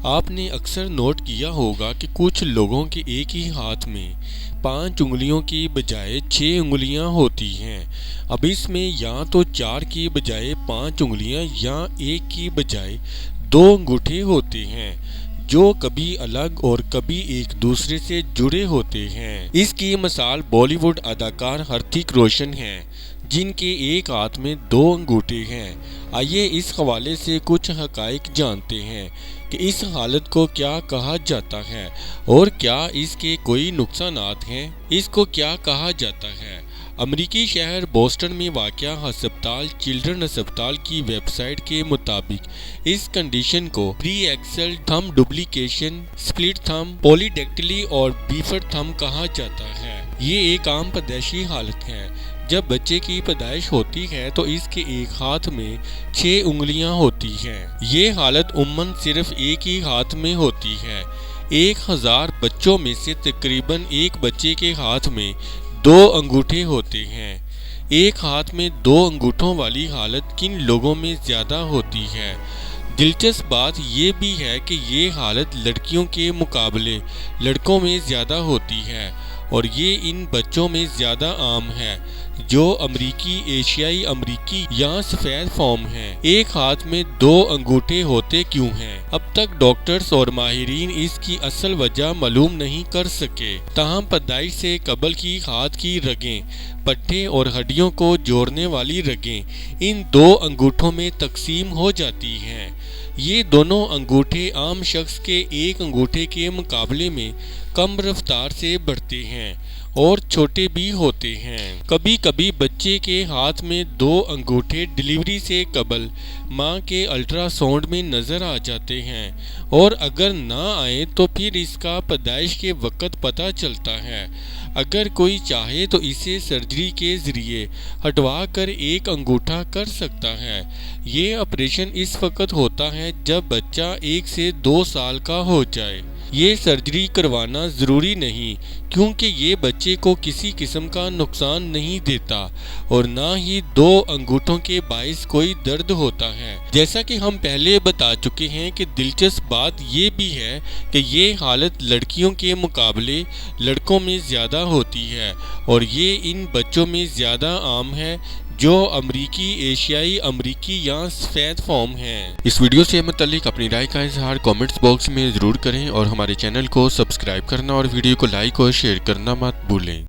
آپ نے اکثر نوٹ کیا ہوگا کہ کچھ لوگوں کے ایک ہی ہاتھ میں 5 انگلیوں کی بجائے 6 انگلیاں ہوتی ہیں۔ اب اس میں یا تو 4 کی بجائے 5 انگلیاں یا 1 کی بجائے 2 انگوٹھے ہوتے ہیں، جو کبھی الگ اور کبھی ایک دوسرے سے جڑے ہوتے ہیں۔ اس کی مثال بالی ووڈ اداکار ہرتک روشن ہیں، جن کے ایک ہاتھ میں 2 انگوٹھے ہیں۔ آئیے اس حوالے سے کچھ حقائق جانتے ہیں کہ اس حالت کو کیا کہا جاتا ہے اور کیا اس کے کوئی نقصانات ہیں۔ اس کو کیا کہا جاتا ہے؟ امریکی شہر بوسٹن میں واقع ہسپتال چلڈرن ہسپتال کی ویب سائٹ کے مطابق اس کنڈیشن کو پری ایکسل تھم ڈپلیکیشن، سپلٹ تھم، پولی ڈیکٹلی اور بیفر تھم کہا جاتا ہے۔ یہ ایک عام پیدائشی حالت ہے۔ جب بچے کی پیدائش ہوتی ہے تو اس کے ایک ہاتھ میں 6 انگلیاں ہوتی ہیں۔ یہ حالت عموماً صرف ایک ہی ہاتھ میں ہوتی ہے۔ 1000 بچوں میں سے تقریباً ایک بچے کے ہاتھ میں 2 انگوٹھے ہوتے ہیں۔ ایک ہاتھ میں 2 انگوٹھوں والی حالت کن لوگوں میں زیادہ ہوتی ہے؟ دلچسپ بات یہ بھی ہے کہ یہ حالت لڑکیوں کے مقابلے لڑکوں میں زیادہ ہوتی ہے اور یہ ان بچوں میں زیادہ عام ہے جو امریکی، ایشیائی امریکی یا سفید فام ہیں۔ ایک ہاتھ میں 2 انگوٹھے ہوتے کیوں ہیں؟ اب تک ڈاکٹرز اور ماہرین اس کی اصل وجہ معلوم نہیں کر سکے، تاہم پیدائش سے قبل کی ہاتھ کی رگیں، پٹھے اور ہڈیوں کو جوڑنے والی رگیں ان 2 انگوٹھوں میں تقسیم ہو جاتی ہیں۔ یہ دونوں انگوٹھے عام شخص کے ایک انگوٹھے کے مقابلے میں کم رفتار سے بڑھتے ہیں اور چھوٹے بھی ہوتے ہیں۔ کبھی کبھی بچے کے ہاتھ میں 2 انگوٹھے ڈلیوری سے قبل ماں کے الٹرا ساؤنڈ میں نظر آ جاتے ہیں اور اگر نہ آئیں تو پھر اس کا پیدائش کے وقت پتہ چلتا ہے۔ اگر کوئی چاہے تو اسے سرجری کے ذریعے ہٹوا کر ایک انگوٹھا کر سکتا ہے۔ یہ آپریشن اس وقت ہوتا ہے جب بچہ 1 سے 2 سال کا ہو جائے۔ یہ سرجری کروانا ضروری نہیں کیونکہ یہ بچے کو کسی قسم کا نقصان نہیں دیتا اور نہ ہی 2 انگوٹھوں کے باعث کوئی درد ہوتا ہے۔ جیسا کہ ہم پہلے بتا چکے ہیں کہ دلچسپ بات یہ بھی ہے کہ یہ حالت لڑکیوں کے مقابلے لڑکوں میں زیادہ ہوتی ہے اور یہ ان بچوں میں زیادہ عام ہے جو امریکی، ایشیائی امریکی یا سفید فام ہیں۔ اس ویڈیو سے متعلق اپنی رائے کا اظہار کامنٹس باکس میں ضرور کریں اور ہمارے چینل کو سبسکرائب کرنا اور ویڈیو کو لائک اور شیئر کرنا مت بھولیں۔